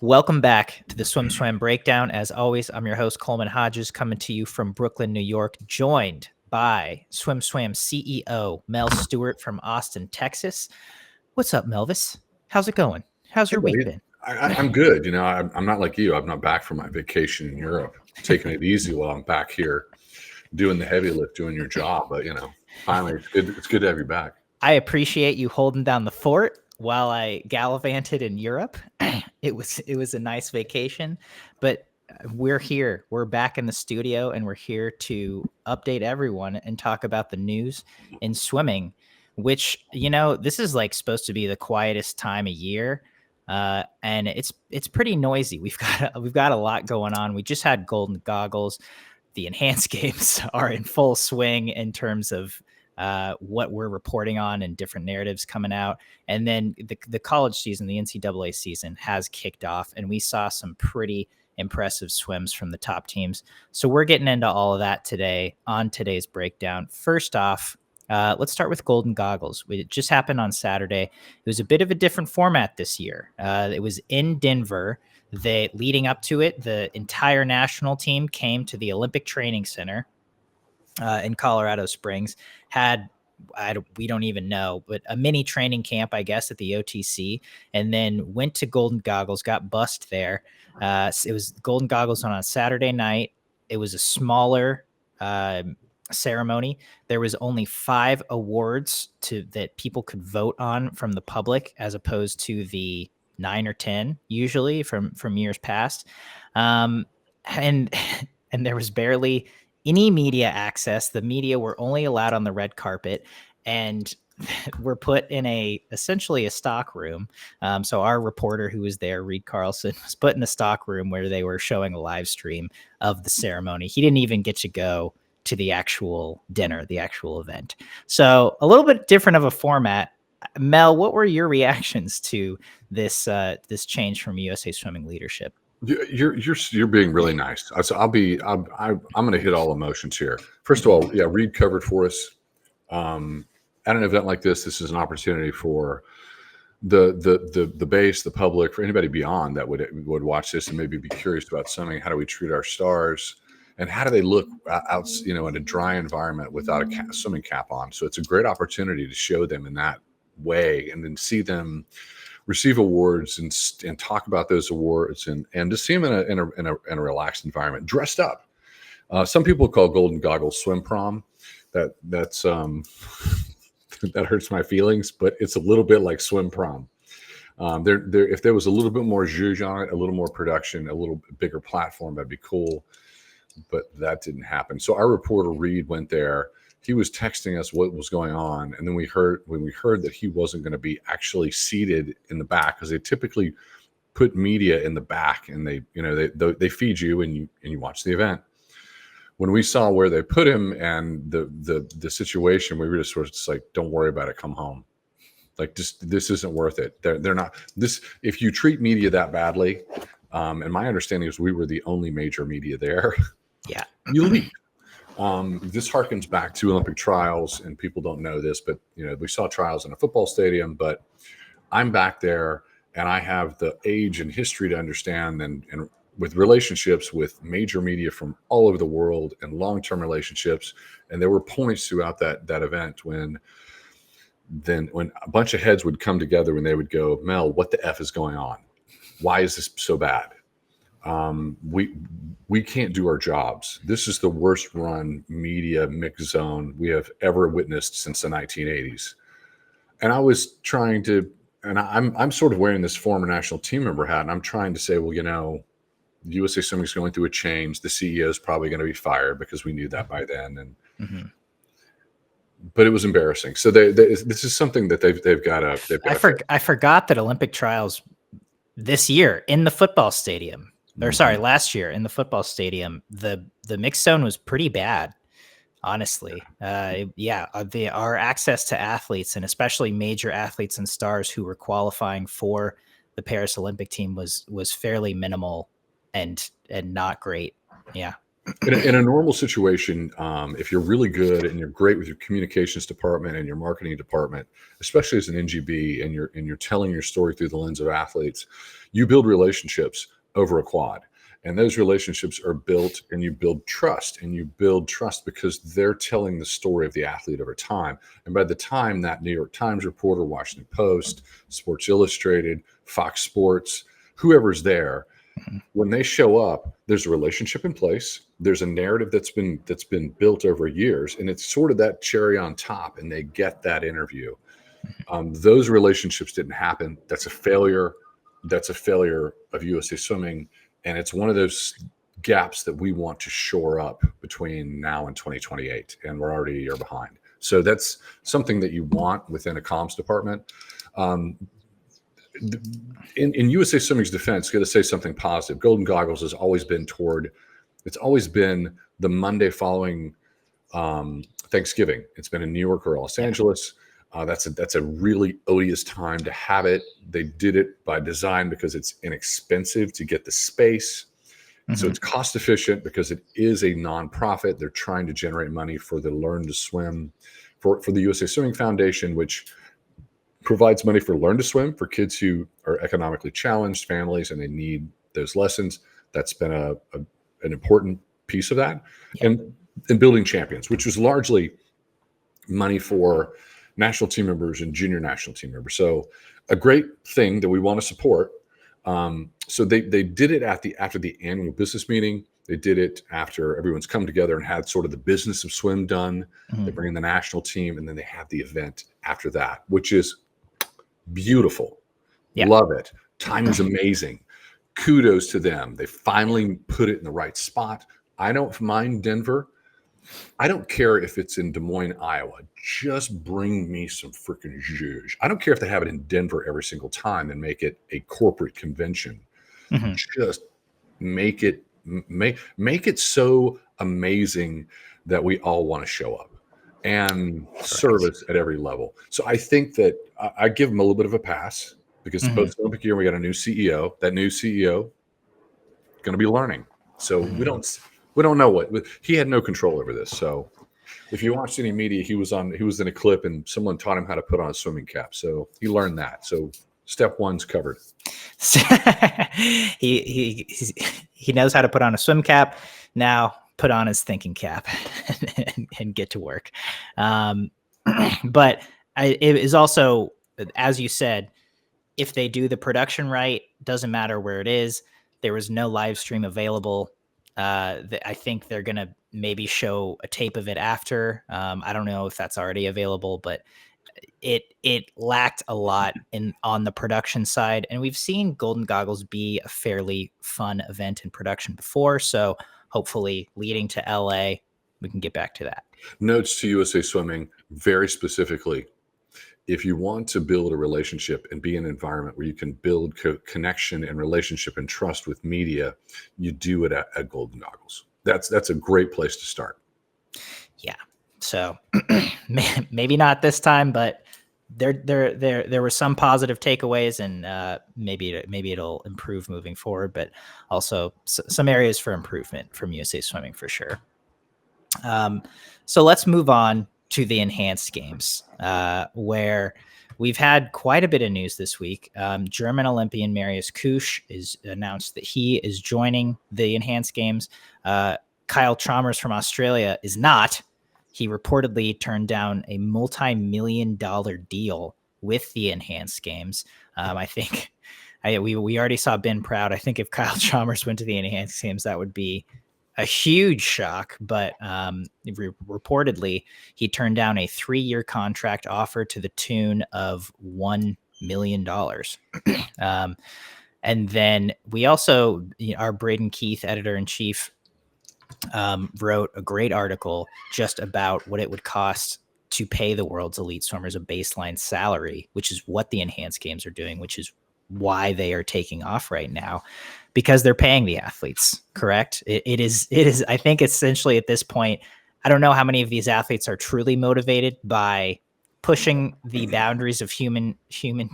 Welcome back to the SwimSwam Breakdown. As always, I'm your host, Coleman Hodges, coming to you from Brooklyn, New York, joined by SwimSwam CEO Mel Stewart from Austin, Texas. What's up, Melvis? How's it going? How's your Hey, week buddy. been? I'm good. I'm not like you. I'm not back from my vacation in Europe, taking it easy while I'm back here doing the heavy lift, doing your job. But finally, it's good to have you back. I appreciate you holding down the fort while I gallivanted in Europe. It was a nice vacation, but we're here. We're back in the studio, and we're here to update everyone and talk about the news in swimming. Which this is like supposed to be the quietest time of year, and it's pretty noisy. We've got a lot going on. We just had Golden Goggles. The enhanced games are in full swing in terms of what we're reporting on and different narratives coming out. And then the college season, the NCAA season has kicked off, and we saw some pretty impressive swims from the top teams. So we're getting into all of that today on today's breakdown. First off, let's start with Golden Goggles. It just happened on Saturday. It was a bit of a different format this year. It was in Denver. Leading up to it, the entire national team came to the Olympic Training Center in Colorado Springs, we don't even know, but a mini training camp, I guess, at the OTC, and then went to Golden Goggles, got bussed there. It was Golden Goggles on a Saturday night. It was a smaller ceremony. There was only 5 awards that people could vote on from the public, as opposed to the 9 or 10 usually from years past. And there was barely any media access. The media were only allowed on the red carpet, and were put in essentially a stock room. So our reporter who was there, Reed Carlson, was put in the stock room where they were showing a live stream of the ceremony. He didn't even get to go to the actual dinner, the actual event. So a little bit different of a format. Mel, what were your reactions to this change from USA Swimming leadership? You're being really nice. So I'm going to hit all emotions here. First of all, yeah, Reed covered for us. At an event like this is an opportunity for the base, the public, for anybody beyond that would watch this and maybe be curious about swimming. How do we treat our stars, and how do they look out, in a dry environment without a swimming cap on? So it's a great opportunity to show them in that way, and then see them receive awards and talk about those awards, and to see them in a relaxed environment, dressed up. Some people call Golden Goggles swim prom. That's that hurts my feelings, but it's a little bit like swim prom. If there was a little bit more zhuzh on it, a little more production, a little bigger platform, that'd be cool. But that didn't happen. So our reporter Reed went there. He was texting us what was going on, and then when we heard that he wasn't going to be actually seated in the back, because they typically put media in the back, and they feed you and you watch the event. When we saw where they put him and the situation, we were just sort of like, don't worry about it, come home. Like, just, this isn't worth it. They're not this. If you treat media that badly, and my understanding is we were the only major media there. Yeah, you leave. This harkens back to Olympic trials, and people don't know this, but we saw trials in a football stadium. But I'm back there, and I have the age and history to understand, and with relationships with major media from all over the world, and long-term relationships. And there were points throughout that event when a bunch of heads would come together and they would go, Mel, what the F is going on? Why is this so bad? We can't do our jobs. This is the worst run media mix zone we have ever witnessed since the 1980s. And I was trying to, and I'm sort of wearing this former national team member hat, and I'm trying to say, well, USA Swimming is going through a change. The CEO is probably going to be fired, because we knew that by then. And but it was embarrassing. So this is something that they've got to. I forgot that Olympic trials this year in the football stadium. Or sorry, last year in the football stadium, the mixed zone was pretty bad, honestly. Our access to athletes, and especially major athletes and stars who were qualifying for the Paris Olympic team, was fairly minimal and not great. Yeah. In a normal situation, if you're really good and you're great with your communications department and your marketing department, especially as an NGB, and you're telling your story through the lens of athletes, you build relationships over a quad. And those relationships are built, and you build trust, because they're telling the story of the athlete over time. And by the time that New York Times reporter, Washington Post, Sports Illustrated, Fox Sports, whoever's there, when they show up, there's a relationship in place. There's a narrative that's been built over years, and it's sort of that cherry on top, and they get that interview. Those relationships didn't happen. That's a failure. That's a failure of USA Swimming, and it's one of those gaps that we want to shore up between now and 2028, and we're already a year behind. So that's something that you want within a comms department. In USA Swimming's defense, got to say something positive. Golden Goggles has always been it's always been the Monday following Thanksgiving. It's been in New York or Los Angeles. That's a really odious time to have it. They did it by design because it's inexpensive to get the space. So it's cost efficient because it is a nonprofit. They're trying to generate money for the Learn to Swim, for the USA Swimming Foundation, which provides money for Learn to Swim for kids who are economically challenged families and they need those lessons. That's been an important piece of that. And building champions, which was largely money for national team members and junior national team members. So a great thing that we want to support. So they did it after the annual business meeting. They did it after everyone's come together and had sort of the business of swim done. They bring in the national team, and then they have the event after that, which is beautiful. Love it. Timing's amazing. Kudos to them. They finally put it in the right spot. I don't mind Denver. I don't care if it's in Des Moines, Iowa. Just bring me some freaking zhuzh. I don't care if they have it in Denver every single time and make it a corporate convention. Just make it so amazing that we all want to show up and service at every level. So I think that I give them a little bit of a pass because post-Olympic year, we got a new CEO. That new CEO going to be learning. So we don't know what he had no control over this. So if you watched any media, he was in a clip and someone taught him how to put on a swimming cap. So he learned that. So step one's covered. He knows how to put on a swim cap. Now put on his thinking cap and get to work. But it is also, as you said, if they do the production right, doesn't matter where it is. There was no live stream available. I think they're going to maybe show a tape of it after. I don't know if that's already available, but it lacked a lot on the production side. And we've seen Golden Goggles be a fairly fun event in production before. So hopefully leading to LA, we can get back to that. Notes to USA Swimming, very specifically, if you want to build a relationship and be in an environment where you can build connection and relationship and trust with media, you do it at Golden Goggles. That's a great place to start. Yeah. So maybe not this time, but there were some positive takeaways, and maybe it'll improve moving forward. But also some areas for improvement from USA Swimming for sure. So let's move on to the enhanced games, where we've had quite a bit of news this week. German Olympian Marius Kusch is announced that he is joining the enhanced games. Kyle Chalmers from Australia is not. He reportedly turned down a multi-million-dollar deal with the enhanced games. I think we already saw Ben Proud. I think if Kyle Chalmers went to the enhanced games, that would be a huge shock. But reportedly, he turned down a 3-year contract offer to the tune of $1 million. And then we also, our Braden Keith, editor-in-chief, wrote a great article just about what it would cost to pay the world's elite swimmers a baseline salary, which is what the enhanced games are doing, which is why they are taking off right now, because they're paying the athletes. Correct. It is, I think essentially at this point, I don't know how many of these athletes are truly motivated by pushing the boundaries of human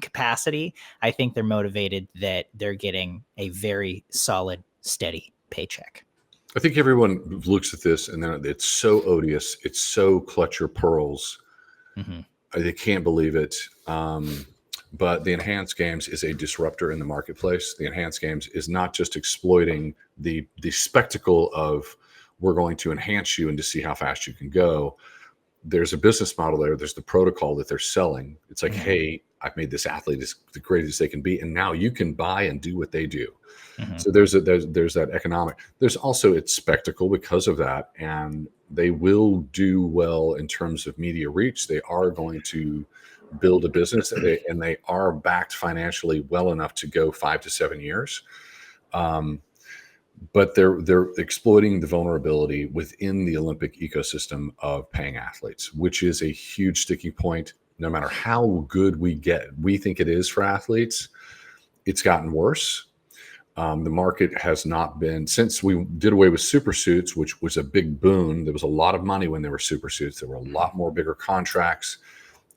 capacity. I think they're motivated that they're getting a very solid, steady paycheck. I think everyone looks at this and then it's so odious. It's so clutch your pearls. Mm-hmm. They can't believe it. But the enhanced games is a disruptor in the marketplace. The enhanced games is not just exploiting the spectacle of we're going to enhance you and to see how fast you can go. There's a business model there. There's the protocol that they're selling. It's like, hey, I've made this athlete as the greatest they can be, and now you can buy and do what they do. So there's that economic. There's also its spectacle because of that, and they will do well in terms of media reach. They are going to build a business, and they are backed financially well enough to go 5 to 7 years. But they're exploiting the vulnerability within the Olympic ecosystem of paying athletes, which is a huge sticking point. No matter how good we think it is for athletes, it's gotten worse. The market has not been, since we did away with super suits, which was a big boon. There was a lot of money when there were super suits. There were a lot more bigger contracts.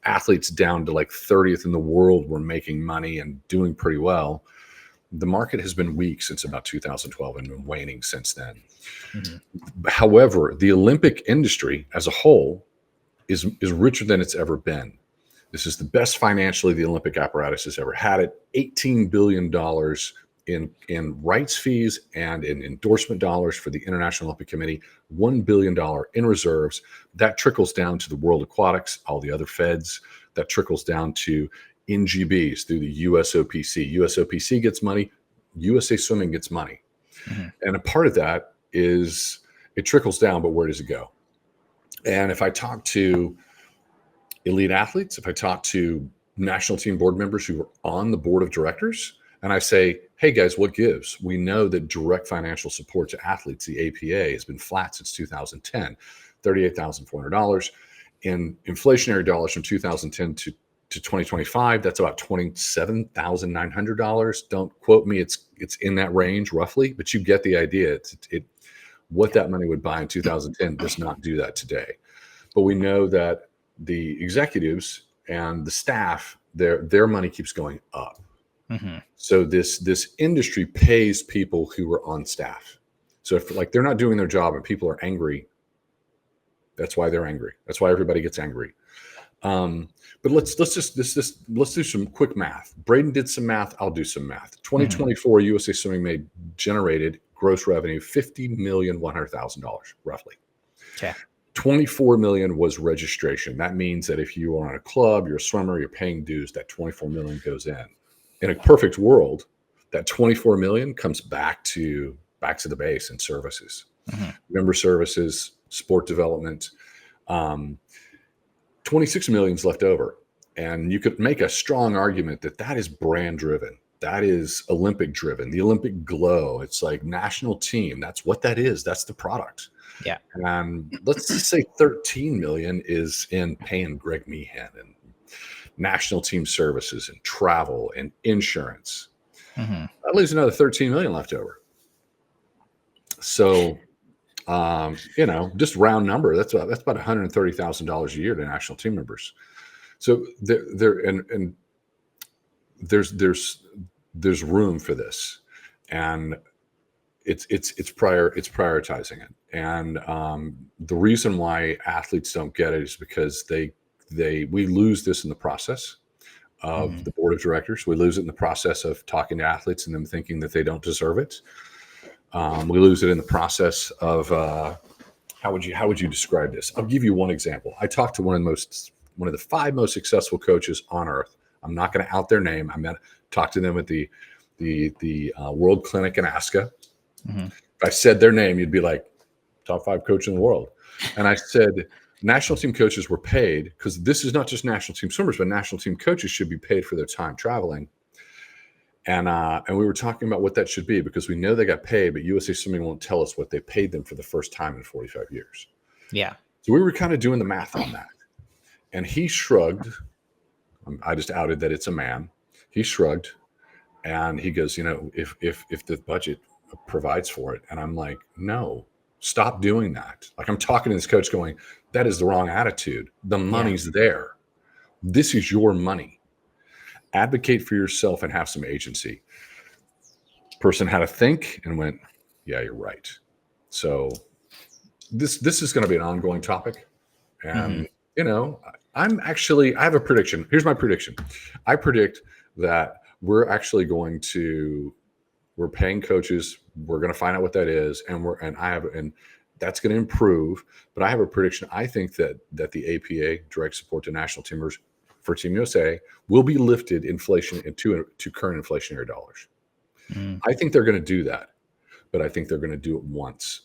Athletes down to like 30th in the world were making money and doing pretty well. The market has been weak since about 2012 and been waning since then. However, the Olympic industry as a whole is richer than it's ever been. This is the best financially the Olympic apparatus has ever had it. $18 billion in rights fees and in endorsement dollars for the International Olympic Committee, $1 billion in reserves. That trickles down to the World Aquatics, all the other feds. That trickles down to NGBs through the USOPC. USOPC gets money. USA Swimming gets money. And a part of that is it trickles down, but where does it go? And if I talk to elite athletes, if I talk to national team board members who are on the board of directors, and I say, hey guys, what gives? We know that direct financial support to athletes, the APA, has been flat since 2010, $38,400. In inflationary dollars from 2010 to 2025, that's about $27,900. Don't quote me. It's in that range roughly, but you get the idea. What that money would buy in 2010 does not do that today. But we know that the executives and the staff, their money keeps going up. So this industry pays people who are on staff. So if like they're not doing their job and people are angry, that's why they're angry. That's why everybody gets angry. But let's do some quick math. Braden did some math. I'll do some math. 2024 USA Swimming generated gross revenue $50,100,000 roughly. Okay. 24 million was registration. That means that if you are on a club, you're a swimmer, you're paying dues, that 24 million goes in. In a perfect world, that 24 million comes back to the base and services, member services, sport development. 26 million is left over. And you could make a strong argument that is brand driven. That is Olympic driven, the Olympic glow. It's like national team. That's what that is. That's the product. Yeah. And let's just say 13 million is in paying Greg Meehan and national team services and travel and insurance. That leaves another 13 million left over. So, just round number, that's about $130,000 a year to national team members. So there's room for this, and it's prioritizing it. And the reason why athletes don't get it is because we lose this in the process of the board of directors. We lose it in the process of talking to athletes and them thinking that they don't deserve it. We lose it in the process of how would you describe this? I'll give you one example. I talked to one of the 5 most successful coaches on earth. I'm not going to out their name. I talked to them at the World Clinic in Alaska. If I said their name, you'd be like, top 5 coach in the world. And I said, national team coaches were paid, because this is not just national team swimmers, but national team coaches should be paid for their time traveling. And we were talking about what that should be, because we know they got paid, but USA Swimming won't tell us what they paid them for the first time in 45 years. Yeah. So we were kind of doing the math on that. And he shrugged. I just outed that it's a man. He shrugged and he goes, if the budget provides for it. And I'm like, no, stop doing that. Like, I'm talking to this coach going, that is the wrong attitude. The money's there. This is your money. Advocate for yourself and have some agency. Person had to think and went, yeah, you're right. So this is going to be an ongoing topic. And, I have a prediction. Here's my prediction. I predict that we're paying coaches. We're going to find out what that is. And that's going to improve. But I have a prediction. I think that the APA, direct support to national teamers for Team USA, will be lifted inflation to current inflationary dollars. I think they're going to do that, but I think they're going to do it once.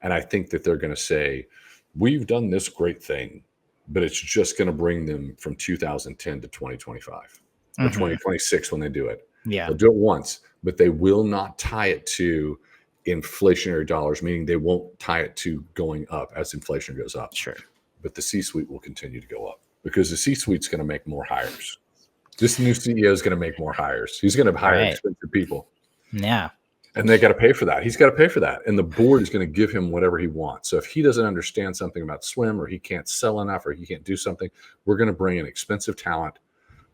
And I think that they're going to say, we've done this great thing, but it's just going to bring them from 2010 to 2025 or 2026 when they do it. Yeah. They'll do it once, but they will not tie it to inflationary dollars, meaning they won't tie it to going up as inflation goes up. Sure. But the C-suite will continue to go up because the C-suite's going to make more hires. This new CEO is going to make more hires. He's going to hire expensive people. Yeah. And they got to pay for that. He's got to pay for that. And the board is going to give him whatever he wants. So if he doesn't understand something about swim, or he can't sell enough, or he can't do something, we're going to bring in expensive talent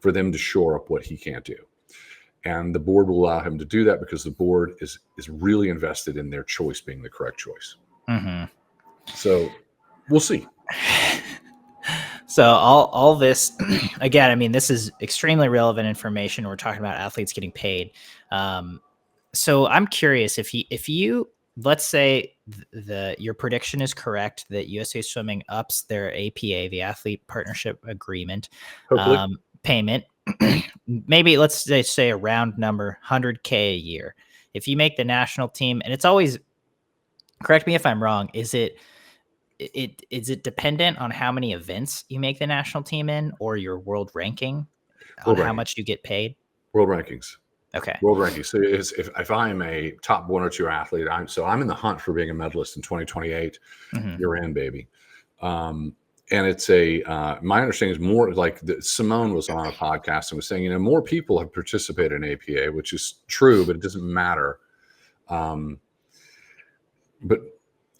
for them to shore up what he can't do. And the board will allow him to do that because the board is really invested in their choice being the correct choice. So we'll see. So all this, again, I mean, this is extremely relevant information. We're talking about athletes getting paid. So I'm curious if you let's say your prediction is correct that USA Swimming ups their APA, the Athlete Partnership Agreement, payment, maybe let's say a round number, $100K a year. If you make the national team, and it's always, correct me if I'm wrong, is it dependent on how many events you make the national team in, or your world ranking on how much you get paid? World rankings. Okay. World rankings. So if I am a top 1 or 2 athlete, I'm in the hunt for being a medalist in 2028. You're in, baby. And it's my understanding is more like Simone was on a podcast and was saying, more people have participated in APA, which is true, but it doesn't matter. But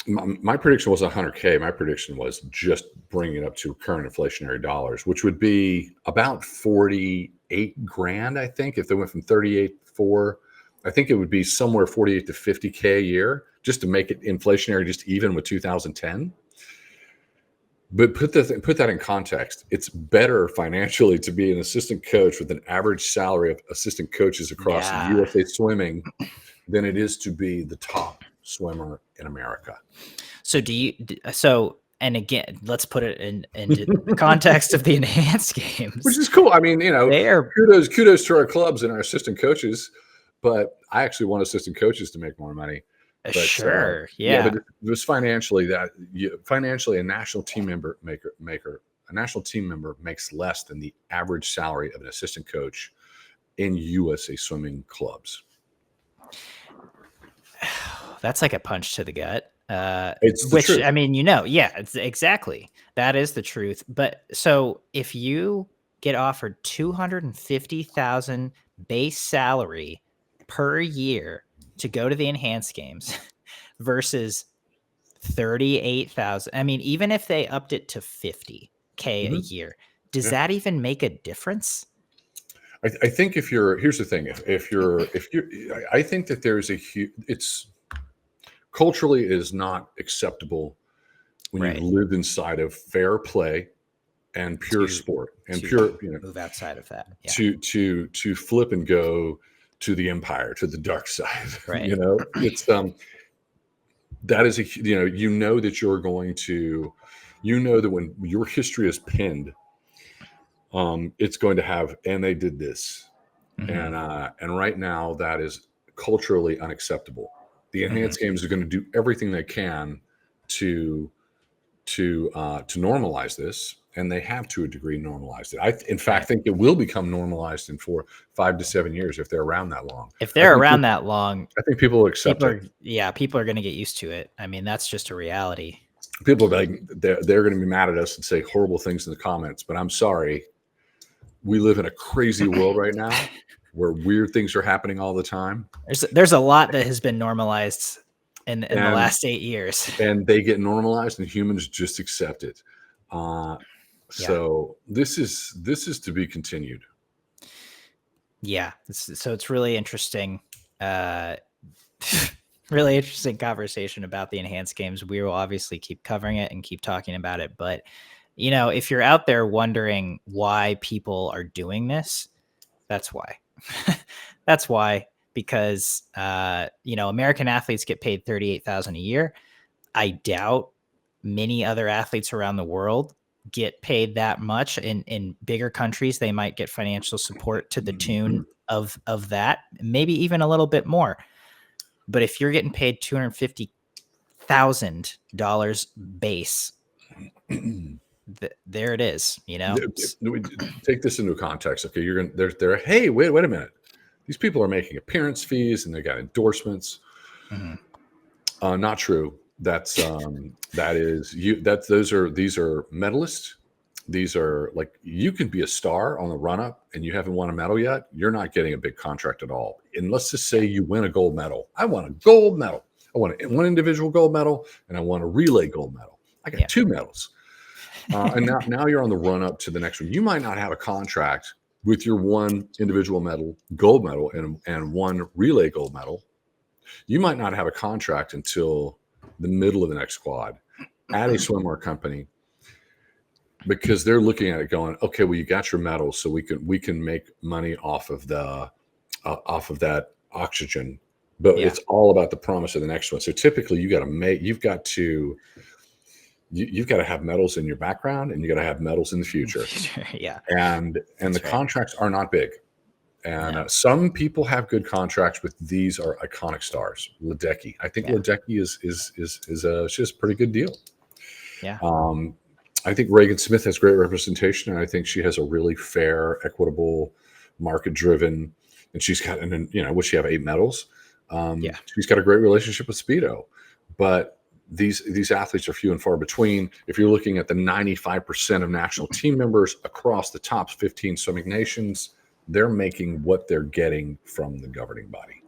my prediction was 100K. My prediction was just bringing it up to current inflationary dollars, which would be about 48 grand. I think if they went from 38.4, I think it would be somewhere 48 to 50K a year just to make it inflationary, just even with 2010. But put that in context. It's better financially to be an assistant coach with an average salary of assistant coaches across USA Swimming than it is to be the top swimmer in America. So and again, let's put it into the context of the enhanced games, which is cool. I mean, they are kudos to our clubs and our assistant coaches, but I actually want assistant coaches to make more money. But, sure. But it was financially a national team member makes less than the average salary of an assistant coach in USA Swimming clubs. That's like a punch to the gut. It's which truth. I mean, it's exactly, that is the truth. But so if you get offered $250,000 base salary per year to go to the enhanced games versus 38,000, I mean, even if they upped it to 50K a year, does that even make a difference? I think here's the thing, I think that there's it's culturally it is not acceptable when you live inside of fair play and pure sport and pure, move outside of that, to flip and go to the empire, to the dark side, right? It's that is that you're going to, that when your history is pinned, it's going to have, and they did this, and right now that is culturally unacceptable. The enhanced games are going to do everything they can to normalize this, and they have to a degree normalized it. I think it will become normalized in 5 to 7 years if they're around that long. If they're around that long, I think people will accept it. Yeah, people are going to get used to it. I mean, that's just a reality. People are like, they're going to be mad at us and say horrible things in the comments, but I'm sorry. We live in a crazy world right now where weird things are happening all the time. There's a lot that has been normalized in the last 8 years, and they get normalized, and humans just accept it. So this is to be continued. Yeah. So it's really interesting. Really interesting conversation about the enhanced games. We will obviously keep covering it and keep talking about it. But, if you're out there wondering why people are doing this, that's why. That's why, because, American athletes get paid $38,000 a year. I doubt many other athletes around the world get paid that much. In bigger countries, they might get financial support to the tune of that, maybe even a little bit more. But if you're getting paid $250,000 base, there it is. Take this into context. Okay, you're gonna they're hey, wait a minute. These people are making appearance fees and they got endorsements. Mm-hmm. Not true. These are medalists. These are like, you can be a star on the run up and you haven't won a medal yet. You're not getting a big contract at all. And let's just say you win a gold medal. I want a gold medal. I want one individual gold medal and I want a relay gold medal. I got 2 medals. And now you're on the run up to the next one. You might not have a contract with your one individual medal, gold medal, and one relay gold medal. You might not have a contract until the middle of the next quad at a swimwear company, because they're looking at it going, okay, well, you got your medal, so we can make money off of that oxygen, but it's all about the promise of the next one. So typically, you've got to have medals in your background, and you got to have medals in the future. Yeah, and the contracts are not big, and some people have good contracts, but these are iconic stars. Ledecky, I think Ledecky is she's a pretty good deal. Yeah. I think Reagan Smith has great representation, and I think she has a really fair, equitable, market-driven, and she's got, would she have 8 medals? She's got a great relationship with Speedo, but these athletes are few and far between. If you're looking at the 95% of national team members across the top 15 swimming nations, they're making what they're getting from the governing body.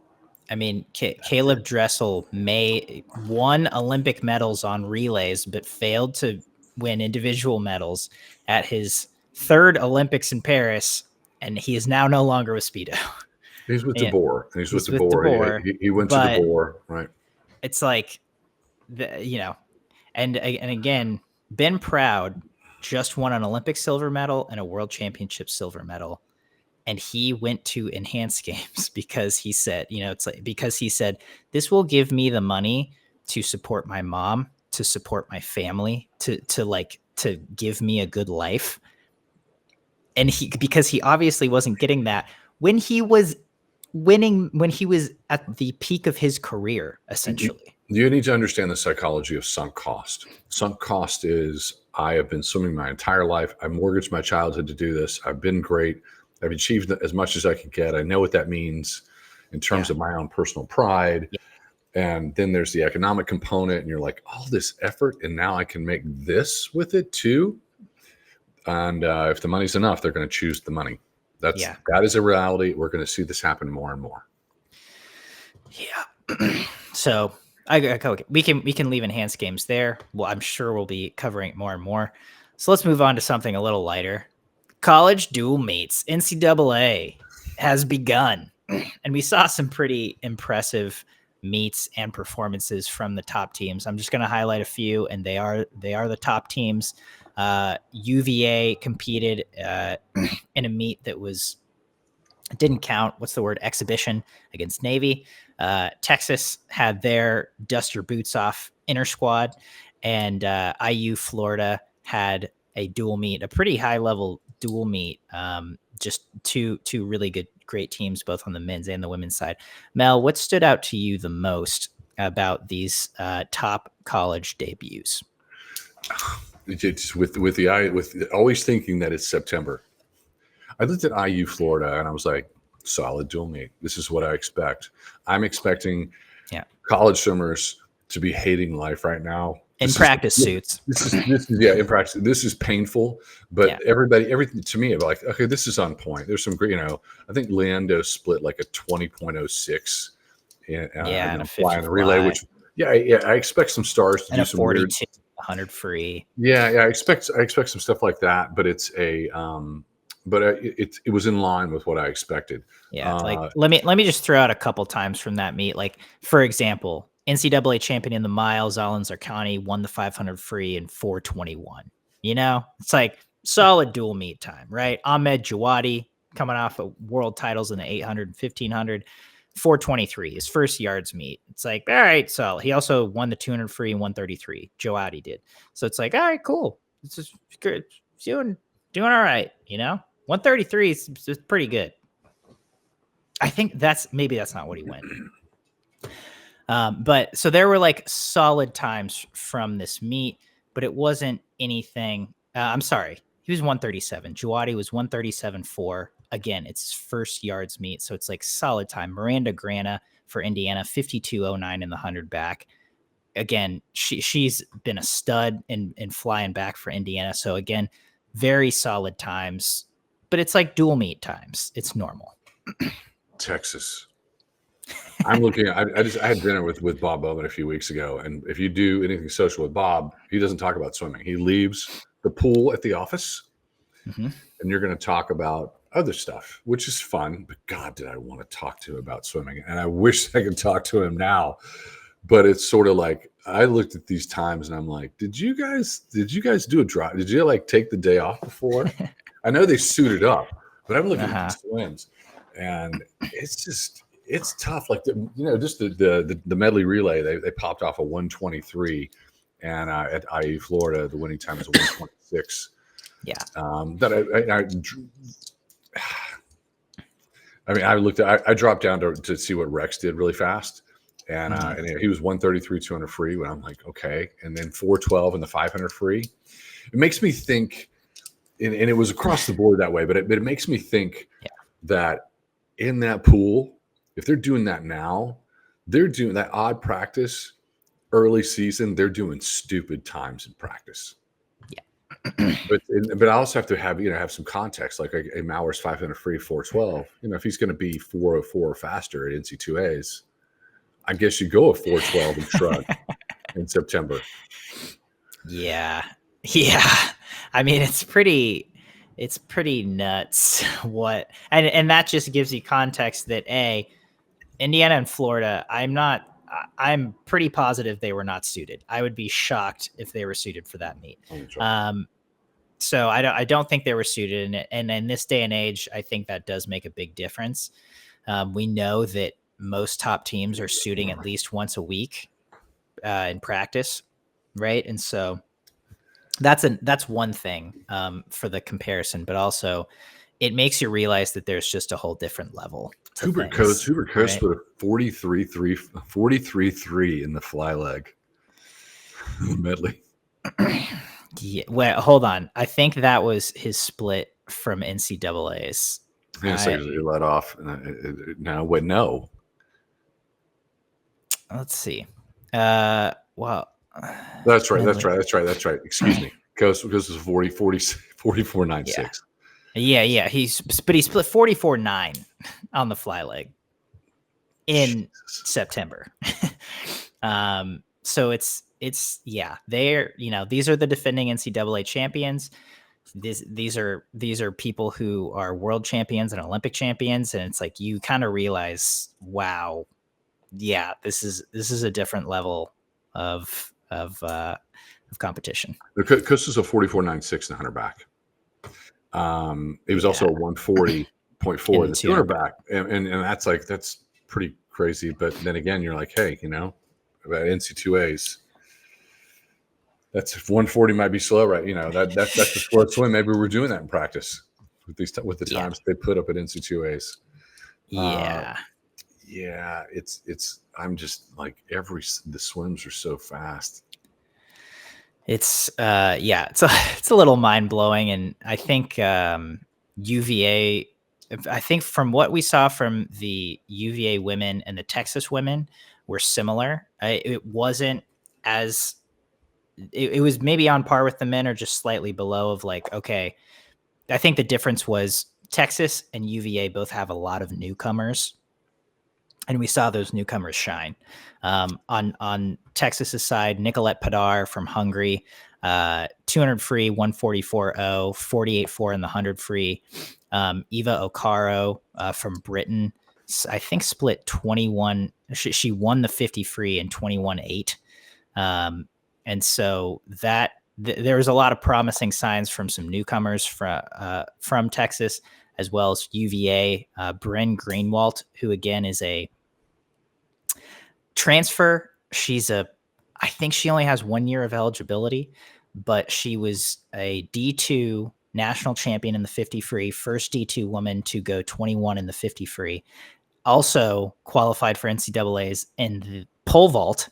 I mean, Caleb Dressel won Olympic medals on relays, but failed to win individual medals at his 3rd Olympics in Paris, and he is now no longer with Speedo. He's with DeBoer. He's with DeBoer. He went to DeBoer, right? It's like, and again, Ben Proud just won an Olympic silver medal and a World Championship silver medal. And he went to enhanced games because he said, this will give me the money to support my mom, to support my family, to give me a good life. And because he obviously wasn't getting that when he was winning, when he was at the peak of his career, essentially. You need to understand the psychology of sunk cost. Sunk cost is, I have been swimming my entire life. I mortgaged my childhood to do this. I've been great. I've achieved as much as I could get. I know what that means in terms of my own personal pride. Yeah. And then there's the economic component, and you're like, all this effort, and now I can make this with it too. And if the money's enough, they're going to choose the money. That is a reality. We're going to see this happen more and more. Yeah. So we can leave enhanced games there. Well, I'm sure we'll be covering it more and more. So let's move on to something a little lighter. College dual meets, NCAA, has begun, and we saw some pretty impressive meets and performances from the top teams. I'm just going to highlight a few, and they are the top teams. UVA competed in a meet that didn't count. What's the word? Exhibition against Navy. Texas had their dust your boots off inter squad, and IU Florida had a dual meet, a pretty high level dual meet. Just two really great teams, both on the men's and the women's side. Mel, what stood out to you the most about these top college debuts? It's with always thinking that it's September. I looked at IU Florida and I was like, solid dual meet. This is what I expect. I'm expecting college swimmers to be hating life right now. In practice suits. In practice. This is painful, but everything to me, like, okay, this is on point. There's some great, I think Leando split like a 20.06 in flying the relay, which I expect some stars to do some 42, weird 100 free. I expect some stuff like that, but it's it was in line with what I expected. Yeah, let me just throw out a couple times from that meet. Like, for example, NCAA champion in the mile, Zalin Zarkani, won the 500 free in 4:21. You know, it's like solid dual meet time, right? Ahmed Jawadi coming off of world titles in the 800 and 1500, 4:23, his first yards meet. It's like, all right, so he also won the 200 free and 133. Jawadi did. So it's like, all right, cool. It's just good. Doing all right, you know? 133 is pretty good. I think that's not what he went. But so there were like solid times from this meet, but it wasn't anything. I'm sorry. He was 137. Jawadi was 137.4. Again, it's his first yards meet. So it's like solid time. Miranda Grana for Indiana, 52.09 in the 100 back. Again, she's been a stud in flying back for Indiana. So again, very solid times, but it's like dual meet times. It's normal. Texas. I'm looking. I had dinner with Bob Bowman a few weeks ago, and if you do anything social with Bob, he doesn't talk about swimming. He leaves the pool at the office, and you're going to talk about other stuff, which is fun. But God, did I want to talk to him about swimming? And I wish I could talk to him now. But it's sort of like I looked at these times, and I'm like, did you guys do a drive? Did you like take the day off before? I know they suited up, but I'm looking at the swims, and it's tough. Like just the medley relay, they popped off a 123, and at IU Florida, the winning time is a 126. Yeah. I dropped down to see what Rex did really fast, and he was 133 200 free. When I'm like, okay, and then 412 in the 500 free. It makes me think, and it was across the board that way, but it makes me think that in that pool, if they're doing that now, they're doing that odd practice early season. They're doing stupid times in practice. Yeah, but I also have to have some context. Like a Mauer's 500 free 412. If he's going to be 404 or faster at NC2As, I guess you go a 412 and shrug in September. Yeah. I mean, it's pretty nuts. What and that just gives you context that Indiana and Florida, I'm pretty positive they were not suited. I would be shocked if they were suited for that meet. So I don't think they were suited. And in this day and age, I think that does make a big difference. We know that most top teams are suiting at least once a week in practice. Right. And so that's one thing for the comparison, but also it makes you realize that there's just a whole different level. Hubert Coates with a 43.3 in the fly leg medley. Yeah, well, hold on. I think that was his split from NCAA's. You let off. No, wait, no. Let's see. Well, that's right. Excuse me. Coates was 44.96. Yeah. He split 44.9 on the fly leg in September. So it's they're these are the defending NCAA champions. These are people who are world champions and Olympic champions, and it's like you kind of realize, wow, yeah, this is a different level of competition. Coates was a 44.96 in the 100 back. It was also a 140.4 in the 200 back, and that's pretty crazy. But then again, you're like, hey, about NC2As, that's 140 might be slow, right? That's the sport swim. Maybe we're doing that in practice with the times they put up at NC2As. It's I'm just like the swims are so fast. It's it's a little mind blowing, and I think UVA. I think from what we saw from the UVA women and the Texas women were similar. It wasn't as it was maybe on par with the men or just slightly below. Of like, okay, I think the difference was Texas and UVA both have a lot of newcomers. And we saw those newcomers shine. On Texas's side, Nicolette Padar from Hungary, 200 free, 144.0, 48.4 in the 100 free. Eva Okaro from Britain, I think split 21. She won the 50 free in 21-8. And so that there was a lot of promising signs from some newcomers from Texas, as well as UVA, Bryn Greenwald, who again is a transfer. I think she only has 1 year of eligibility, but she was a D2 national champion in the 50 free, first D2 woman to go 21 in the 50 free. Also qualified for NCAAs in the pole vault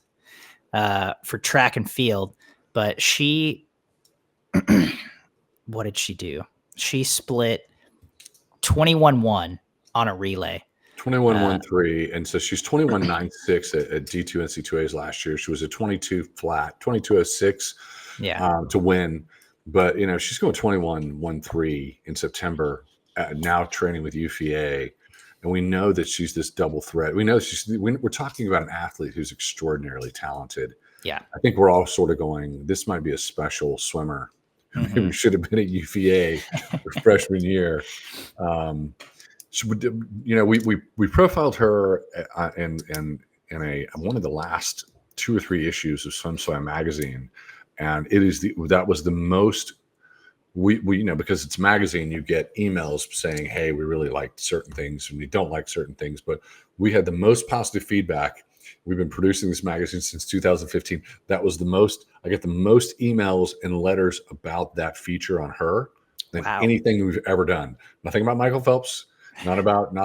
for track and field. But she, what did she do? She split 21-1 on a relay. 21-1-3, and so she's 21-9-6 at D2 NC2As last year. She was a 22 flat, 22.06 to win. But, she's going 21-1-3 in September, now training with UVA. And we know that she's this double threat. We know we're talking about an athlete who's extraordinarily talented. Yeah. I think we're all sort of going, this might be a special swimmer who should have been at UVA for freshman year. So, we profiled her in one of the last 2 or 3 issues of SwimSwam magazine, and that was the most we because it's magazine, you get emails saying, hey, we really liked certain things and we don't like certain things, but we had the most positive feedback. We've been producing this magazine since 2015. I get the most emails and letters about that feature on her than anything we've ever done. Nothing about Michael Phelps. Not about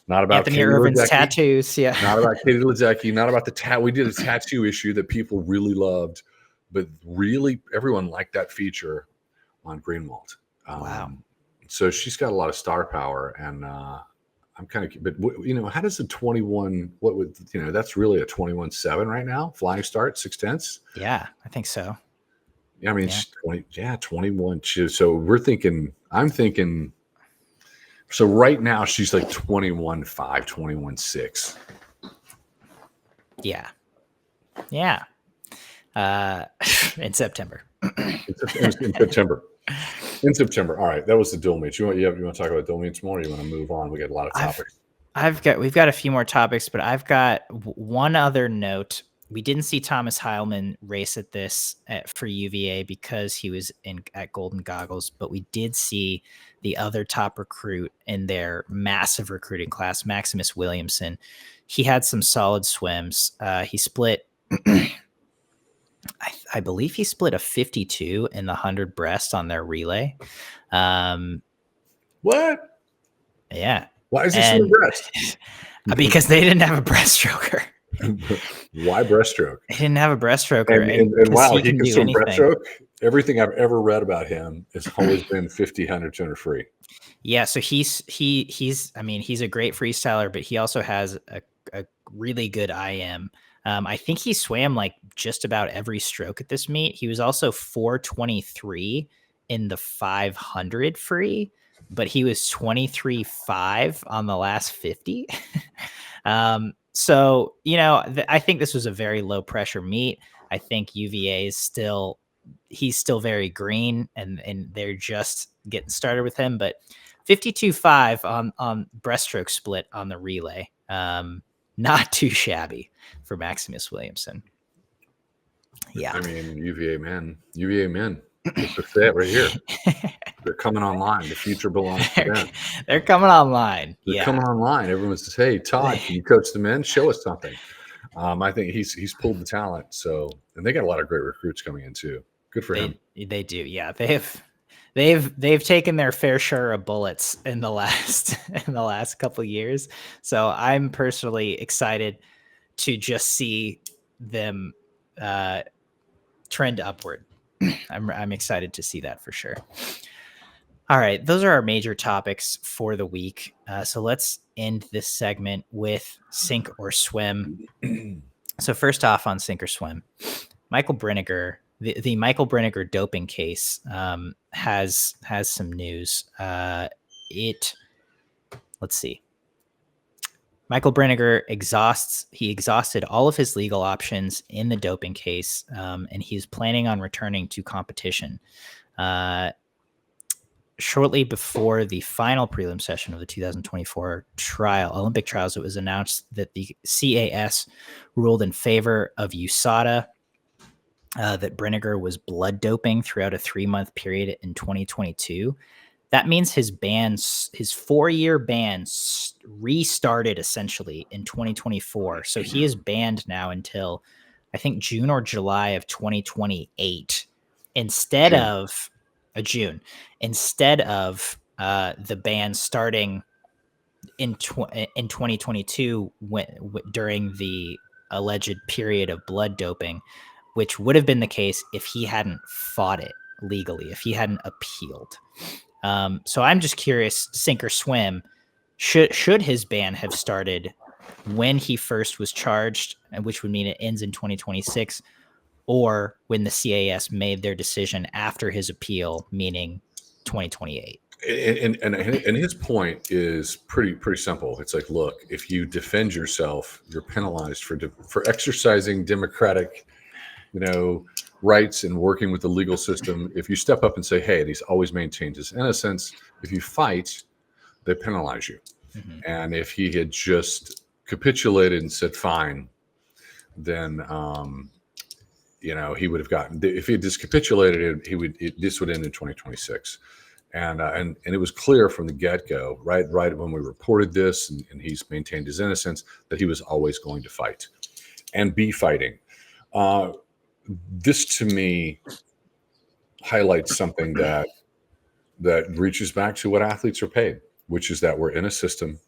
Anthony Irvin's tattoos. Yeah. Not about Katie Ledecky. Not about the we did a tattoo issue that people really loved, but really everyone liked that feature on Greenwald. Wow. So she's got a lot of star power, and I'm kind of, but how does a 21? What would that's really a 21.7 right now? Flying start 6/10. Yeah, I think so. Yeah, I mean, 21. So I'm thinking. So right now she's like 21.5, 21.6. Yeah. Yeah. In September. In September. All right. That was the dual meets. You want to talk about dual meets more, or you want to move on? We got a lot of topics. We've got a few more topics, but I've got one other note. We didn't see Thomas Heilman race at this for UVA because he was at Golden Goggles, but we did see the other top recruit in their massive recruiting class, Maximus Williamson. He had some solid swims. He split, I believe he split a 52 in the 100 breast on their relay. What? Yeah. Why is this in the breast? Because they didn't have a breaststroker. Why breaststroke? He didn't have a breaststroker. And wow, he can swim breaststroke. Everything I've ever read about him has always been 50, 100, 200 free. Yeah, so he's a great freestyler, but he also has a really good IM. I think he swam like just about every stroke at this meet. He was also 4:23 in the 500 free, but he was 23.5 on the last 50. So, I think this was a very low pressure meet. I think UVA is he's still very green and they're just getting started with him, but 52.5 on breaststroke split on the relay. Not too shabby for Maximus Williamson. Yeah. I mean, UVA men. That's it right here. They're coming online. The future belongs to them. They're coming online. They're coming online. Everyone says, hey, Todd, can you coach the men? Show us something. I think he's pulled the talent. So, and they got a lot of great recruits coming in too. Good for him. They do. Yeah. They've taken their fair share of bullets in the last couple of years. So I'm personally excited to just see them trend upward. I'm excited to see that for sure. All right, those are our major topics for the week. So let's end this segment with Sink or Swim. So first off, on Sink or Swim, Michael Brinegar, the Michael Brinegar doping case has some news. Let's see. Michael Brinegar exhausted all of his legal options in the doping case, and he's planning on returning to competition. shortly before the final prelim session of the 2024 Olympic trials, it was announced that the CAS ruled in favor of USADA, that Brinegar was blood doping throughout a 3-month period in 2022. That means his 4-year ban restarted essentially in 2024. So he is banned now until I think June or July of 2028 instead June. of June, the ban starting in 2022 during the alleged period of blood doping, which would have been the case if he hadn't fought it legally, if he hadn't appealed. So I'm just curious, sink or swim, should his ban have started when he first was charged, which would mean it ends in 2026, or when the CAS made their decision after his appeal, meaning 2028? And his point is pretty simple. It's like, look, if you defend yourself, you're penalized for exercising democratic, rights and working with the legal system. If you step up and say, hey, and he's always maintained his innocence, if you fight, they penalize you. Mm-hmm. And if he had just capitulated and said fine, then he would have gotten. If he had just capitulated, this would end in 2026. And it was clear from the get-go, right when we reported this, and he's maintained his innocence, that he was always going to fight and be fighting. This to me highlights something that reaches back to what athletes are paid, which is that we're in a system,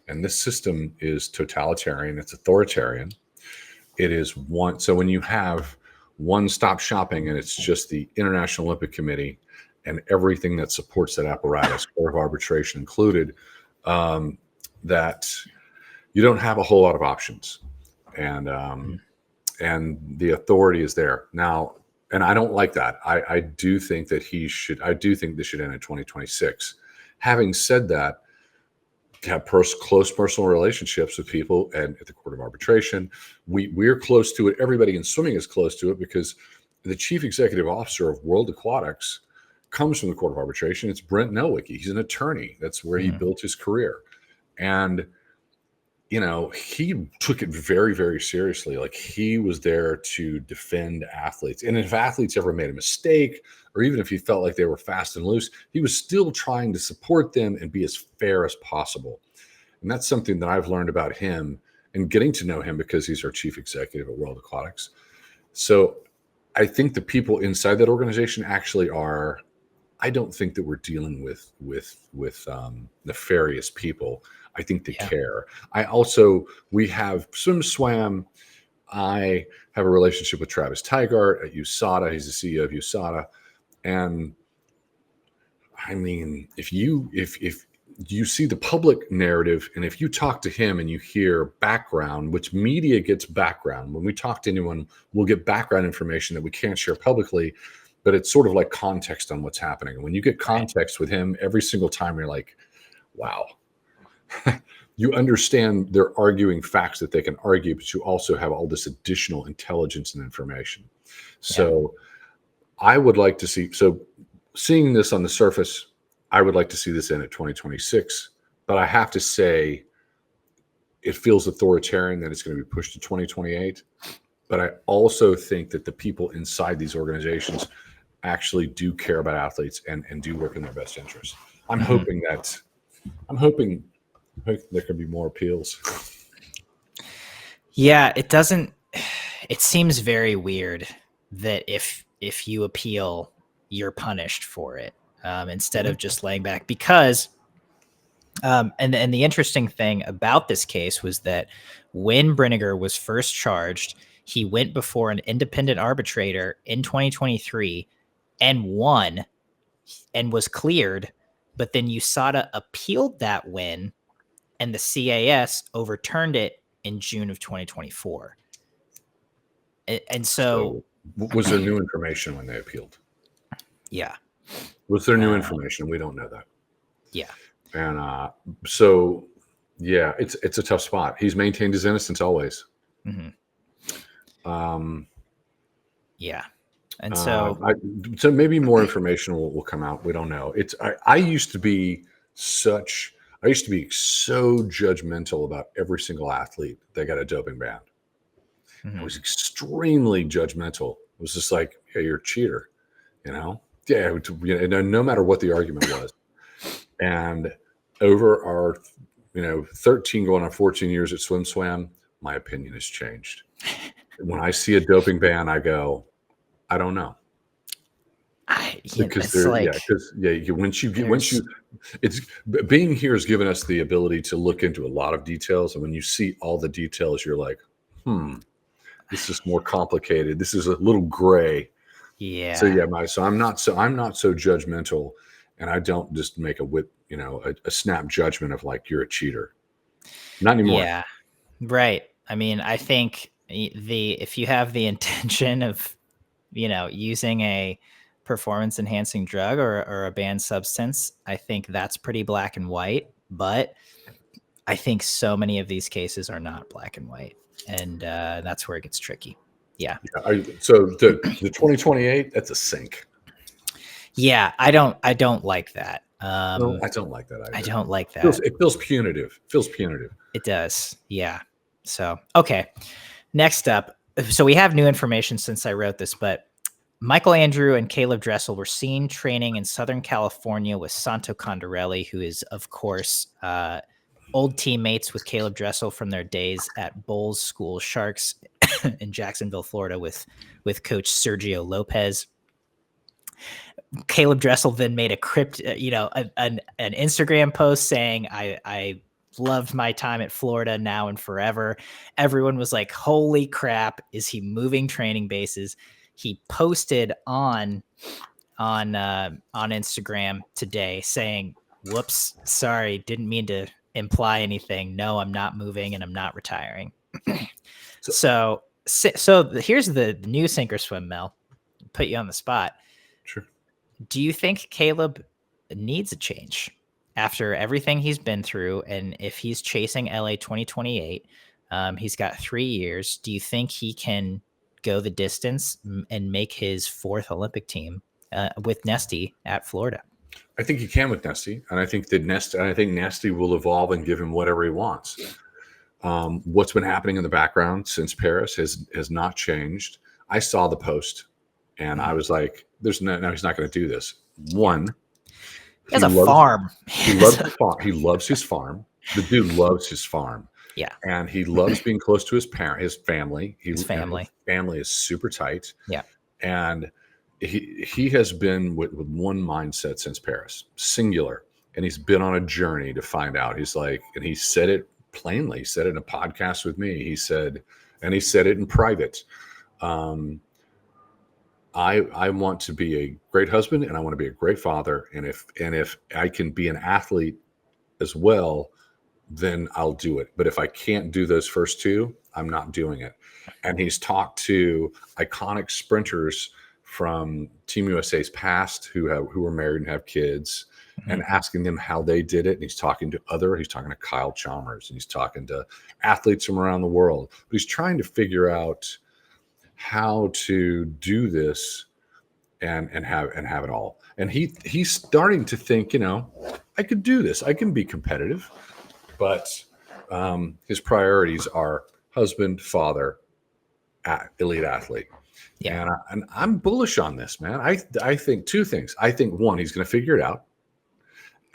and this system is totalitarian, it's authoritarian. It is one. So when you have one-stop shopping, and it's just the International Olympic Committee and everything that supports that apparatus, Court of Arbitration included, that you don't have a whole lot of options, and the authority is there now. And I don't like that. I do think that I do think this should end in 2026. Having said that, have close personal relationships with people and at the Court of Arbitration. We're close to it. Everybody in swimming is close to it because the chief executive officer of World Aquatics comes from the Court of Arbitration. It's Brent Nelwicki. He's an attorney. That's where he built his career. And he took it very, very seriously. Like, he was there to defend athletes. And if athletes ever made a mistake, or even if he felt like they were fast and loose, he was still trying to support them and be as fair as possible. And that's something that I've learned about him and getting to know him because he's our chief executive at World Aquatics. So I think the people inside that organization actually are, I don't think that we're dealing with nefarious people. I think they care. We have SwimSwam. I have a relationship with Travis Tygart at USADA. He's the CEO of USADA. And I mean, if you see the public narrative, and if you talk to him and you hear background, which media gets background. When we talk to anyone, we'll get background information that we can't share publicly, but it's sort of like context on what's happening. And when you get context with him, every single time you're like, wow. You understand they're arguing facts that they can argue, but you also have all this additional intelligence and information. So I would like to seeing this on the surface, I would like to see this in at 2026, but I have to say it feels authoritarian that it's going to be pushed to 2028. But I also think that the people inside these organizations actually do care about athletes and do work in their best interest. I'm hoping there could be more appeals. Yeah, it seems very weird that if you appeal, you're punished for it, instead of just laying back. Because and the interesting thing about this case was that when Brinegar was first charged, he went before an independent arbitrator in 2023 and won and was cleared, but then USADA appealed that win, and the CAS overturned it in June of 2024. And so was there new information when they appealed? Yeah. Was there new information? We don't know that. Yeah. And it's a tough spot. He's maintained his innocence always. Yeah. And so, So maybe more information will come out. We don't know. I used to be so judgmental about every single athlete that got a doping ban. I was extremely judgmental. It was just like, yeah, you're a cheater, Yeah, no matter what the argument was. And over our 13 going on 14 years at SwimSwam, my opinion has changed. When I see a doping ban, I go, I don't know. Because it's being here has given us the ability to look into a lot of details, and when you see all the details, you're like, this is more complicated. This is a little gray. Yeah. So I'm not so judgmental, and I don't just make a snap judgment of like, you're a cheater. Not anymore. Yeah, right. I mean, I think if you have the intention of, using a performance enhancing drug or a banned substance, I think that's pretty black and white. But I think so many of these cases are not black and white, and that's where it gets tricky. Yeah. So the 2028, that's a sink. Yeah, I don't like that. No, I don't like that either. I don't like that. It feels punitive. It does. Yeah. So, okay. Next up. So we have new information since I wrote this, but Michael Andrew and Caleb Dressel were seen training in Southern California with Santo Condorelli, who is, of course, old teammates with Caleb Dressel from their days at Bulls School Sharks in Jacksonville, Florida, with Coach Sergio Lopez. Caleb Dressel then made an Instagram post saying, I loved my time at Florida now and forever. Everyone was like, holy crap, is he moving training bases? He posted on Instagram today saying, whoops, sorry, didn't mean to imply anything. No, I'm not moving and I'm not retiring. So here's the new sink or swim, Mel. Put you on the spot. Sure. Do you think Caleb needs a change after everything he's been through? And if he's chasing LA 2028, he's got 3 years. Do you think he can go the distance and make his 4th Olympic team with Nesty at Florida? I think he can with Nesty, and I think Nesty will evolve and give him whatever he wants. What's been happening in the background since Paris has not changed. I saw the post, and I was like, "There's no, he's not going to do this." One, he has a farm. He loves the farm. He loves his farm. The dude loves his farm. Yeah, and he loves being close to his family. His family is super tight. Yeah, and he has been with one mindset since Paris, singular, and he's been on a journey to find out. He's like, and he said it plainly. He said it in a podcast with me. He said it in private. I want to be a great husband, and I want to be a great father. And if I can be an athlete as well, then I'll do it. But if I can't do those first two, I'm not doing it. And he's talked to iconic sprinters from Team USA's past who were married and have kids, and asking them how they did it. And he's talking to Kyle Chalmers, and he's talking to athletes from around the world. But he's trying to figure out how to do this and have it all. And he's starting to think, I could do this. I can be competitive. But his priorities are husband, father, elite athlete. Yeah. And I'm bullish on this, man. I think two things. I think, one, he's going to figure it out.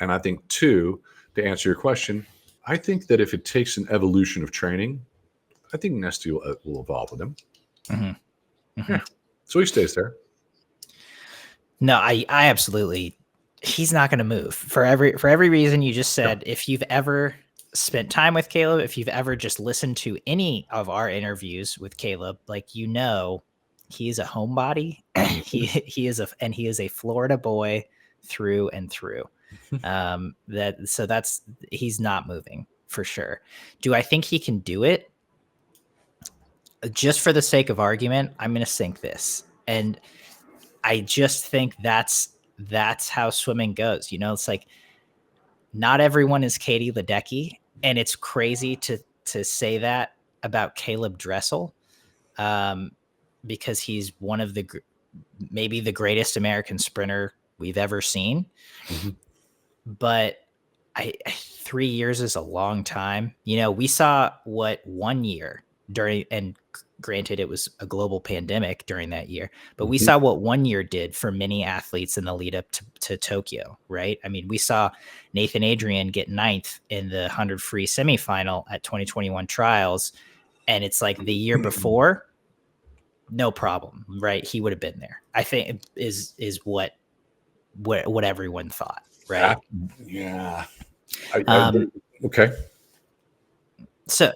And I think, two, to answer your question, I think that if it takes an evolution of training, I think Nesty will evolve with him. Yeah. So he stays there. No, I absolutely. He's not going to move for every reason you just said. No. If you've ever spent time with Caleb, if you've ever just listened to any of our interviews with Caleb, he is a homebody. he is a Florida boy through and through. He's not moving for sure. Do I think he can do it? Just for the sake of argument, I'm going to sink this. And I just think that's how swimming goes. It's like not everyone is Katie Ledecky, and it's crazy to say that about Caleb Dressel, because he's one of the maybe the greatest American sprinter we've ever seen. Mm-hmm. But 3 years is a long time. We saw what 1 year during, and granted it was a global pandemic during that year, but we saw what 1 year did for many athletes in the lead up to Tokyo, right? I mean, we saw Nathan Adrian get 9th in the 100 free semifinal at 2021 trials. And it's like the year before, no problem, right? He would have been there. I think is what everyone thought, right? Yeah. Okay. So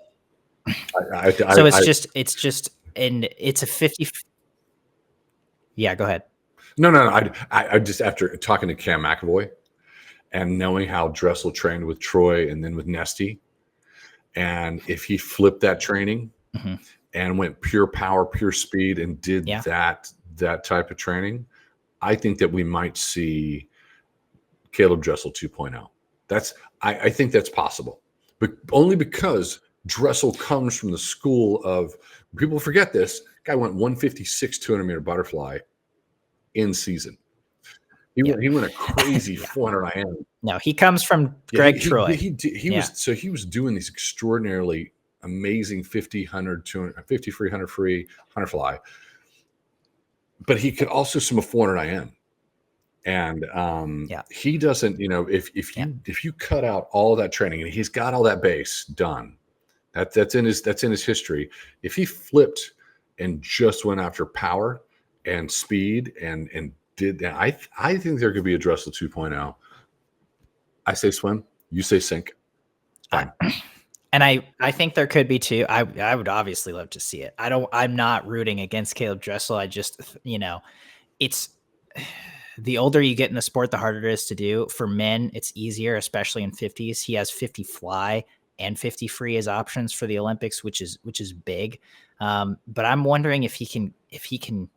it's just, and it's a 50. Yeah, go ahead. No. I just, after talking to Cam McAvoy and knowing how Dressel trained with Troy and then with Nesty, and if he flipped that training and went pure power, pure speed, and did that type of training, I think that we might see Caleb Dressel 2.0. I think that's possible, but only because Dressel comes from the school of, people forget this, guy went 156 200-meter butterfly in season. He went a crazy 400 IM. No, he comes from Greg Troy. He was doing these extraordinarily amazing 50, 100, 200, 50 free, 100 free, 100 fly. But he could also swim a 400 IM. And he doesn't, if you cut out all of that training, and he's got all that base done, that's in his history. If he flipped and just went after power and speed and did that, I think there could be a Dressel 2.0. I say swim, you say sink. Fine. And I think there could be too. I would obviously love to see it. I'm not rooting against Caleb Dressel. I just, it's, the older you get in the sport, the harder it is to do. For men, it's easier, especially in 50s. He has 50 fly and 50 free as options for the Olympics, which is big. But I'm wondering if he can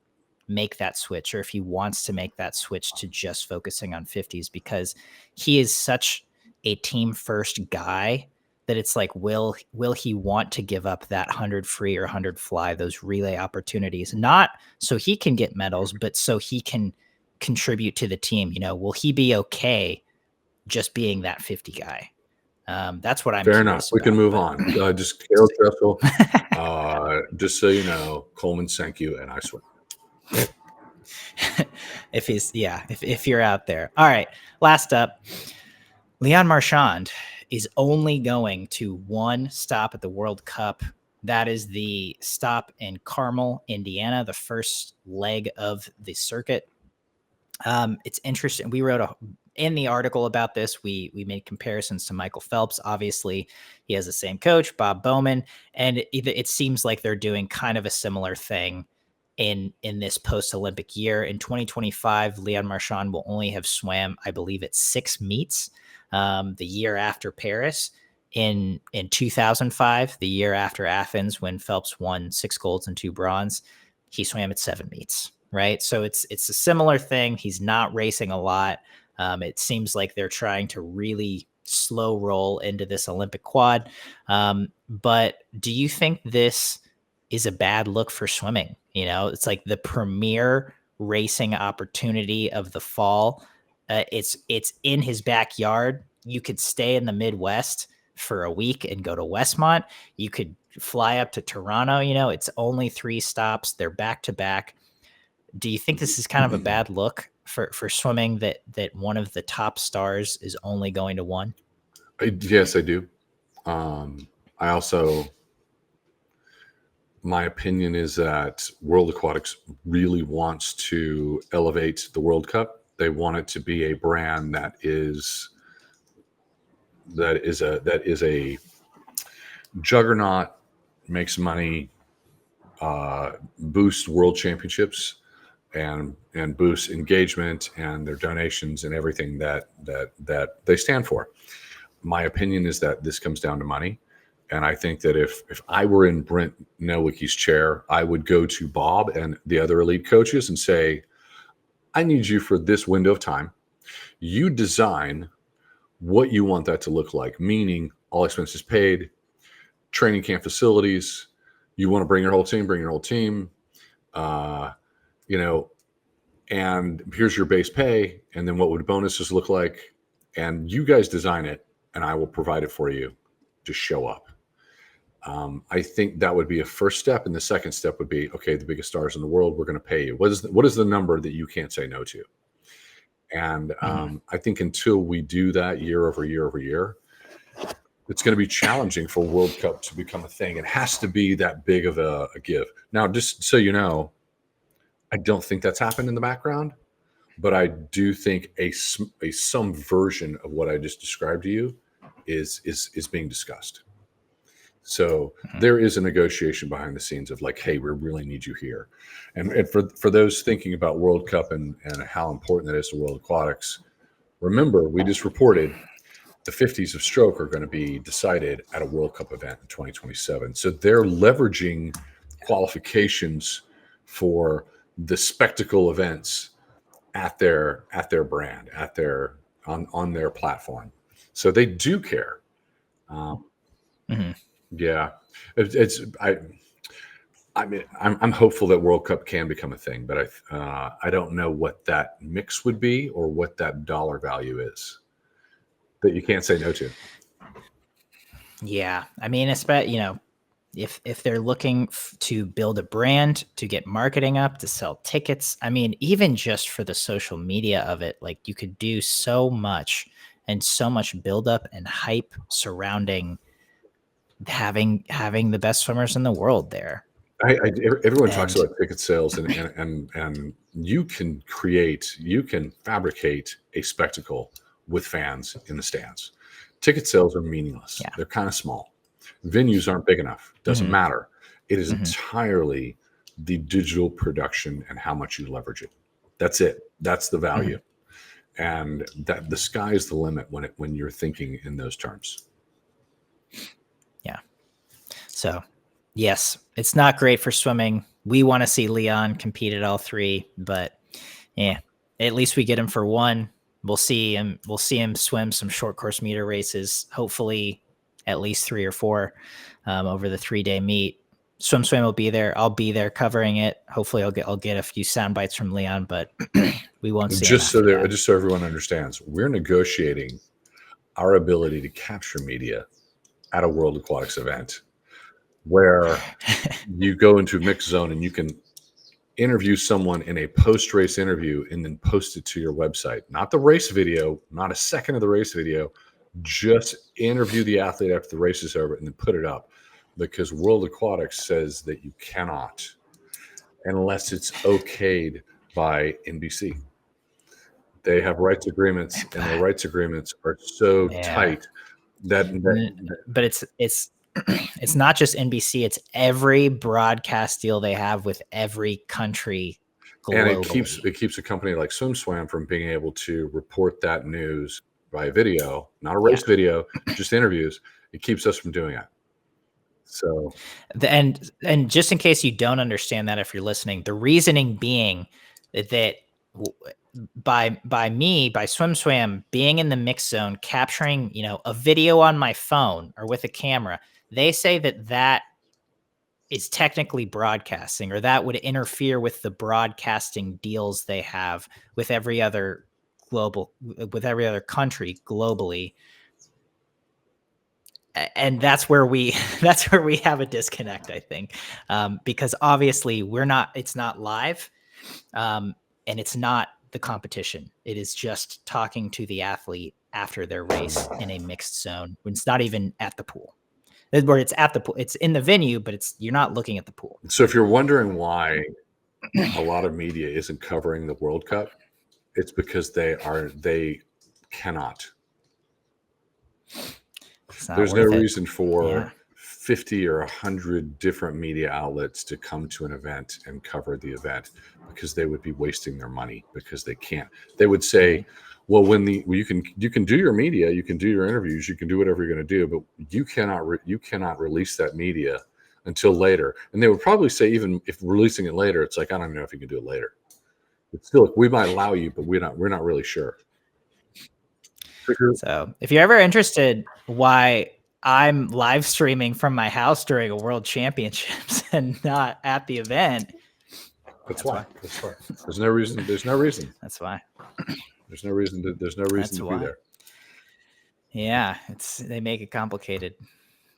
make that switch, or if he wants to make that switch to just focusing on 50s, because he is such a team first guy that it's like, will he want to give up that 100 free or 100 fly, those relay opportunities, not so he can get medals, but so he can contribute to the team? Will he be okay just being that 50 guy? That's what I'm. Fair enough. We can move on. Just Caleb Dressel. Just so you know, Coleman sank you, and I swim. if you're out there. All right. Last up, Leon Marchand is only going to one stop at the World Cup. That is the stop in Carmel, Indiana, the first leg of the circuit. It's interesting. We wrote in the article about this, we made comparisons to Michael Phelps. Obviously, he has the same coach, Bob Bowman, and it seems like they're doing kind of a similar thing in this post-Olympic year. In 2025, Leon Marchand will only have swam, I believe, at 6 meets. The year after Paris, in 2005, the year after Athens, when Phelps won 6 golds and 2 bronze, he swam at 7 meets. Right. So it's a similar thing. He's not racing a lot. It seems like they're trying to really slow roll into this Olympic quad. But do you think this is a bad look for swimming? It's like the premier racing opportunity of the fall. It's in his backyard. You could stay in the Midwest for a week and go to Westmont. You could fly up to Toronto. It's only 3 stops. They're back to back. Do you think this is kind of a bad look for swimming, that one of the top stars is only going to one? Yes, I do. I also, my opinion is that World Aquatics really wants to elevate the World Cup. They want it to be a brand that is a juggernaut, makes money, boosts world championships, and boosts engagement and their donations and everything that they stand for. My opinion is that this comes down to money. And I think that if I were in Brent Nowicki's chair, I would go to Bob and the other elite coaches and say, I need you for this window of time. You design what you want that to look like, meaning all expenses paid, training camp facilities. You want to bring your whole team, bring your whole team. and here's your base pay, and then what would bonuses look like, and you guys design it, and I will provide it for you. Just show up. I think that would be a first step, and the second step would be, okay, the biggest stars in the world, we're going to pay you. What is the number that you can't say no to? And I think until we do that year over year over year, it's going to be challenging for World Cup to become a thing. It has to be that big of a give. Now, just so you know, I don't think that's happened in the background, but I do think some version of what I just described to you is being discussed. So there is a negotiation behind the scenes of like, hey, we really need you here. And for those thinking about World Cup and how important that is to World Aquatics, remember, we just reported the 50s of stroke are going to be decided at a World Cup event in 2027. So they're leveraging qualifications for the spectacle events at their brand, on their platform. So they do care. Yeah, I'm hopeful that World Cup can become a thing, but I don't know what that mix would be or what that dollar value is that you can't say no to. Yeah, I mean, especially if they're looking to build a brand, to get marketing up, to sell tickets, I mean, even just for the social media of it, like you could do so much and so much buildup and hype surrounding having the best swimmers in the world there. Everyone talks about ticket sales, and you can fabricate a spectacle with fans in the stands. Ticket sales are meaningless. Yeah. They're kind of small. Venues aren't big enough. Doesn't matter. It is entirely the digital production and how much you leverage it. That's it. That's the value. And that the sky is the limit when you're thinking in those terms. Yeah. So, yes, it's not great for swimming. We want to see Leon compete at all three, but yeah, at least we get him for one. We'll see him swim some short course meter races, hopefully at least 3 or 4 over the 3-day meet. SwimSwam will be there. I'll be there covering it. Hopefully I'll get a few sound bites from Leon, but we won't see just so everyone understands, we're negotiating our ability to capture media at a World Aquatics event where you go into a mixed zone and you can interview someone in a post-race interview and then post it to your website. Not the race video, not a second of the race video, just interview the athlete after the race is over and then put it up, because World Aquatics says that you cannot unless it's okayed by NBC. They have rights agreements, and their rights agreements are so tight that but it's not just NBC, it's every broadcast deal they have with every country globally. And it keeps a company like SwimSwam from being able to report that news by video, not a race video, just interviews. It keeps us from doing it. So, and just in case you don't understand that, if you're listening, the reasoning being that by SwimSwam being in the mix zone, capturing, a video on my phone or with a camera, they say that is technically broadcasting, or that would interfere with the broadcasting deals they have with every other country globally. And that's where we have a disconnect, I think, because obviously it's not live, and it's not the competition. It is just talking to the athlete after their race in a mixed zone. It's not even at the pool. Where it's at the pool, it's in the venue, but you're not looking at the pool. So if you're wondering why a lot of media isn't covering the World Cup, it's because they cannot. There's no reason for 50 or 100 different media outlets to come to an event and cover the event, because they would be wasting their money, because they can't. They would say, well, you can do your media, you can do your interviews, you can do whatever you're going to do, but you cannot release that media until later. And they would probably say, even if releasing it later, it's like, I don't even know if you can do it later. It's still, we might allow you, but we're not really sure. So if you're ever interested why I'm live streaming from my house during a World Championships and not at the event, That's why. That's why. There's no reason. There's no reason. That's why. There's no reason to. There's no reason to be there. Yeah, they make it complicated,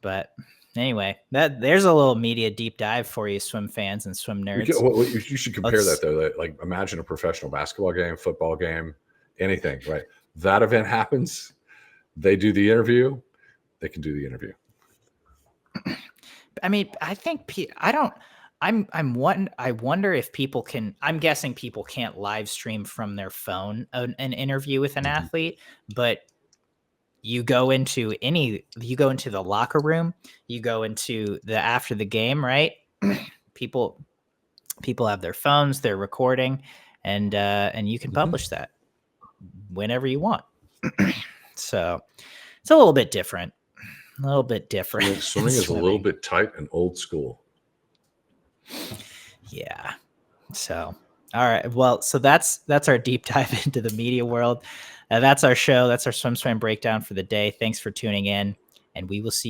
but anyway, there's a little media deep dive for you, swim fans and swim nerds. You should compare that though. Like, imagine a professional basketball game, football game, anything. Right? That event happens. They do the interview. They can do the interview. I mean, I think I wonder if people can. I'm guessing people can't live stream from their phone an interview with an athlete, but you go into the locker room, you go into the after the game, right? people have their phones, they're recording, and you can publish that whenever you want. So it's a little bit different. Swimming is a little bit tight and old school. Yeah. So, all right. Well, so that's our deep dive into the media world. That's our show. That's our SwimSwam breakdown for the day. Thanks for tuning in, and we will see